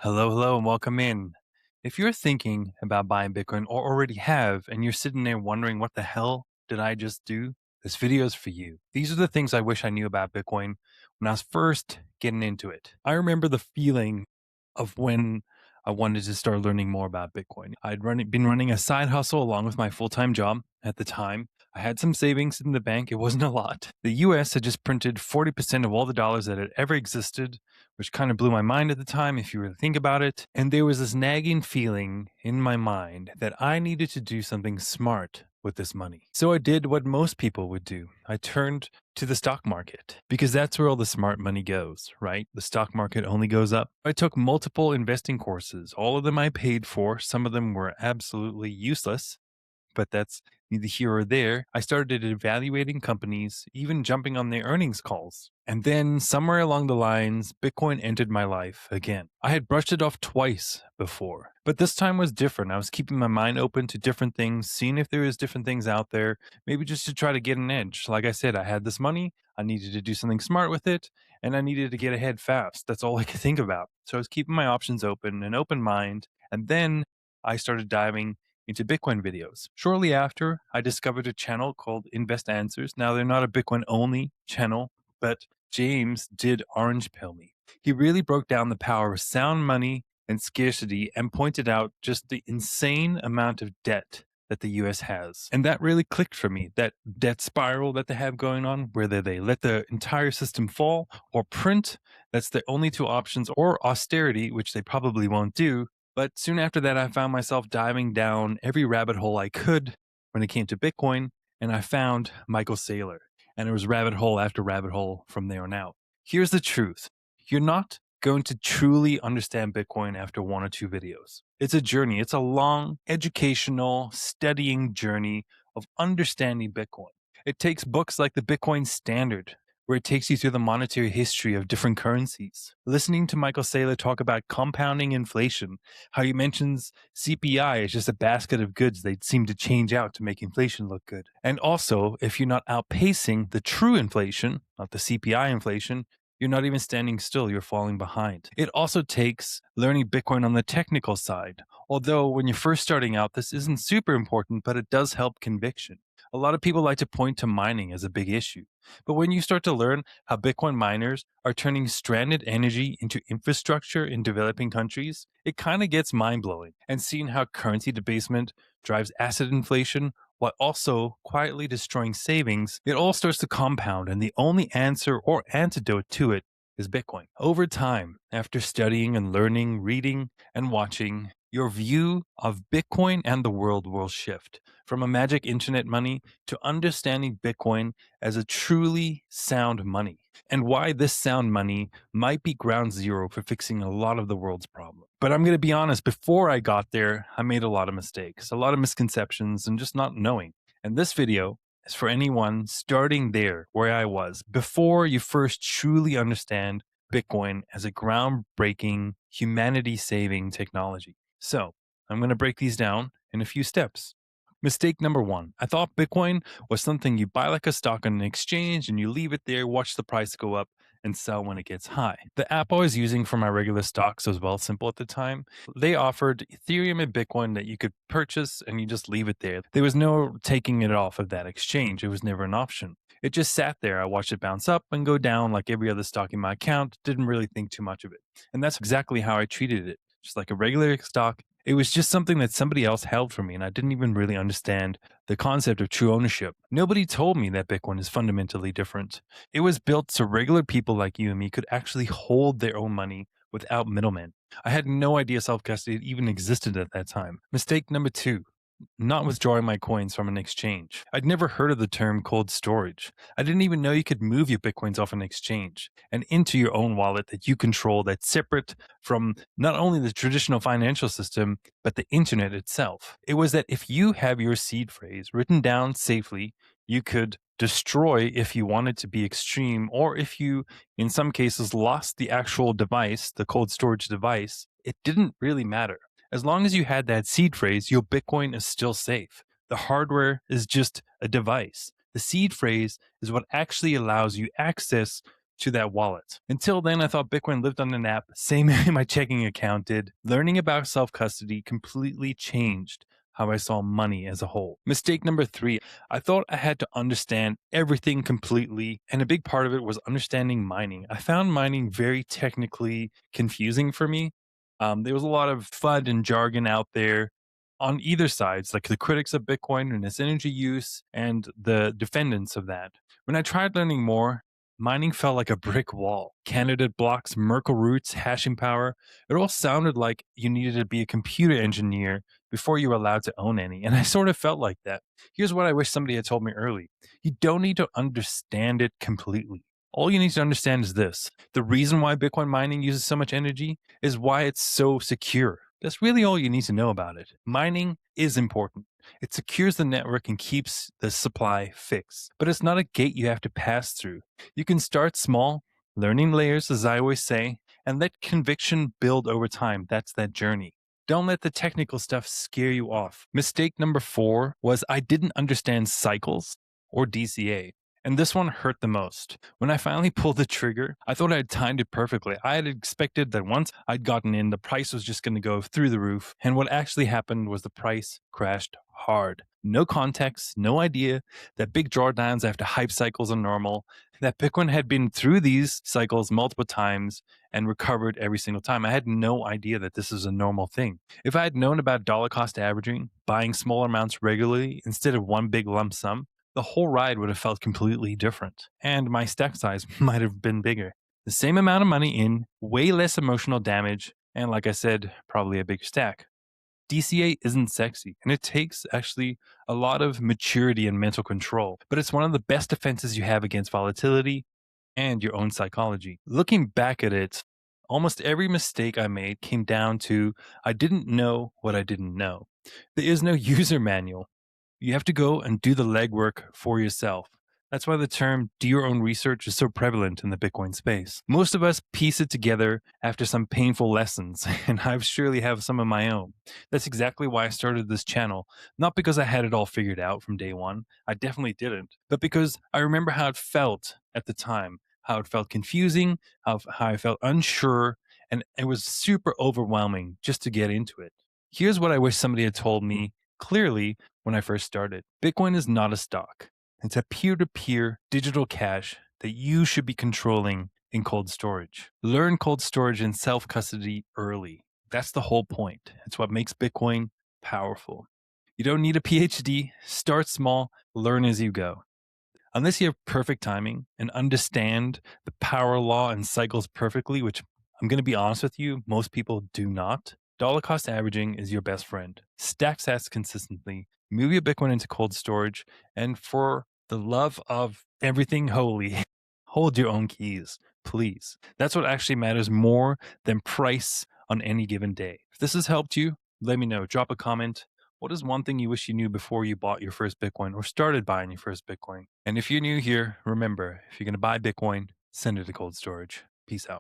Hello, and welcome in. If you're thinking about buying Bitcoin or already have, and you're sitting there wondering what the hell did I just do, this video is for you. These are the things I wish I knew about Bitcoin when I was first getting into it. I remember the feeling of when I wanted to start learning more about Bitcoin. Been running a side hustle along with my full-time job at the time. I had some savings in the bank. It wasn't a lot. The US had just printed 40% of all the dollars that had ever existed, which kind of blew my mind at the time, if you really think about it. And there was this nagging feeling in my mind that I needed to do something smart with this money. So I did what most people would do. I turned to the stock market because that's where all the smart money goes, right? The stock market only goes up. I took multiple investing courses. All of them I paid for. Some of them were absolutely useless, but that's neither here or there. I started evaluating companies, even jumping on their earnings calls. And then somewhere along the lines, Bitcoin entered my life again. I had brushed it off twice before, but this time was different. I was keeping my mind open to different things, seeing if there was different things out there, maybe just to try to get an edge. Like I said, I had this money, I needed to do something smart with it, and I needed to get ahead fast. That's all I could think about. So I was keeping my options open, an open mind, and then I started diving into Bitcoin videos. Shortly after, I discovered a channel called Invest Answers. Now, they're not a Bitcoin only channel, but James did orange pill me. He really broke down the power of sound money and scarcity and pointed out just the insane amount of debt that the US has. And that really clicked for me, that debt spiral that they have going on, whether they let the entire system fall or print, that's the only two options, or austerity, which they probably won't do. But soon after that, I found myself diving down every rabbit hole I could when it came to Bitcoin, and I found Michael Saylor. And it was rabbit hole after rabbit hole from there on out. Here's the truth. You're not going to truly understand Bitcoin after one or two videos. It's a journey. It's a long, educational, studying journey of understanding Bitcoin. It takes books like the Bitcoin Standard, where it takes you through the monetary history of different currencies. Listening to Michael Saylor talk about compounding inflation, how he mentions CPI is just a basket of goods they seem to change out to make inflation look good. And also, if you're not outpacing the true inflation, not the CPI inflation, you're not even standing still, you're falling behind. It also takes learning Bitcoin on the technical side. Although when you're first starting out, this isn't super important, but it does help conviction. A lot of people like to point to mining as a big issue. But when you start to learn how Bitcoin miners are turning stranded energy into infrastructure in developing countries, it kind of gets mind-blowing. And seeing how currency debasement drives asset inflation while also quietly destroying savings, it all starts to compound, and the only answer or antidote to it is Bitcoin. Over time, after studying and learning, reading and watching, your view of Bitcoin and the world will shift from a magic internet money to understanding Bitcoin as a truly sound money, and why this sound money might be ground zero for fixing a lot of the world's problems. But I'm going to be honest, before I got there, I made a lot of mistakes, a lot of misconceptions, and just not knowing. And this video is for anyone starting there where I was, before you first truly understand Bitcoin as a groundbreaking, humanity-saving technology. So I'm going to break these down in a few steps. Mistake number one. I thought Bitcoin was something you buy like a stock on an exchange and you leave it there, watch the price go up and sell when it gets high. The app I was using for my regular stocks was Wealthsimple at the time. They offered Ethereum and Bitcoin that you could purchase and you just leave it there. There was no taking it off of that exchange. It was never an option. It just sat there. I watched it bounce up and go down like every other stock in my account. Didn't really think too much of it. And that's exactly how I treated it. Just like a regular stock. It was just something that somebody else held for me, and I didn't even really understand the concept of true ownership. Nobody told me that Bitcoin is fundamentally different. It was built so regular people like you and me could actually hold their own money without middlemen. I had no idea self-custody even existed at that time. Mistake number two. Not withdrawing my coins from an exchange. I'd never heard of the term cold storage. I didn't even know you could move your Bitcoins off an exchange and into your own wallet that you control, that's separate from not only the traditional financial system, but the internet itself. It was that if you have your seed phrase written down safely, you could destroy if you wanted to be extreme, or if you, in some cases, lost the actual device, the cold storage device, it didn't really matter. As long as you had that seed phrase, your Bitcoin is still safe. The hardware is just a device. The seed phrase is what actually allows you access to that wallet. Until then, I thought Bitcoin lived on an app, same my checking account did. Learning about self custody completely changed how I saw money as a whole. Mistake number three, I thought I had to understand everything completely, and a big part of it was understanding mining. I found mining very technically confusing for me. There was a lot of FUD and jargon out there on either sides, like the critics of Bitcoin and its energy use, and the defendants of that. When I tried learning more, mining felt like a brick wall. Candidate blocks, Merkle roots, hashing power. It all sounded like you needed to be a computer engineer before you were allowed to own any. And I sort of felt like that. Here's what I wish somebody had told me early: you don't need to understand it completely. All you need to understand is this: the reason why Bitcoin mining uses so much energy is why it's so secure. That's really all you need to know about it. Mining is important. It secures the network and keeps the supply fixed. But it's not a gate you have to pass through. You can start small, learning layers, as I always say, and let conviction build over time. That's that journey. Don't let the technical stuff scare you off. Mistake number 4 was I didn't understand cycles or DCA. And this one hurt the most. When I finally pulled the trigger, I thought I had timed it perfectly. I had expected that once I'd gotten in, the price was just going to go through the roof. And what actually happened was the price crashed hard. No context, no idea that big drawdowns after hype cycles are normal, that Bitcoin had been through these cycles multiple times and recovered every single time. I had no idea that this is a normal thing. If I had known about dollar cost averaging, buying smaller amounts regularly instead of one big lump sum, the whole ride would have felt completely different, and my stack size might have been bigger. The same amount of money in, way less emotional damage, and like I said, probably a bigger stack. DCA isn't sexy, and it takes actually a lot of maturity and mental control, but it's one of the best defenses you have against volatility and your own psychology. Looking back at it, almost every mistake I made came down to I didn't know what I didn't know. There is no user manual. You have to go and do the legwork for yourself. That's why the term do your own research is so prevalent in the Bitcoin space. Most of us piece it together after some painful lessons, and I surely have some of my own. That's exactly why I started this channel. Not because I had it all figured out from day one, I definitely didn't, but because I remember how it felt at the time, how it felt confusing, how I felt unsure, and it was super overwhelming just to get into it. Here's what I wish somebody had told me clearly when I first started. Bitcoin is not a stock. It's a peer-to-peer digital cash that you should be controlling in cold storage. Learn cold storage and self-custody early. That's the whole point. It's what makes Bitcoin powerful. You don't need a PhD. Start small, learn as you go. Unless you have perfect timing and understand the power law and cycles perfectly, which I'm going to be honest with you, most people do not, dollar cost averaging is your best friend. Stack sats consistently, move your Bitcoin into cold storage, and for the love of everything holy, hold your own keys, please. That's what actually matters more than price on any given day. If this has helped you, let me know. Drop a comment. What is one thing you wish you knew before you bought your first Bitcoin or started buying your first Bitcoin? And if you're new here, remember, if you're going to buy Bitcoin, send it to cold storage. Peace out.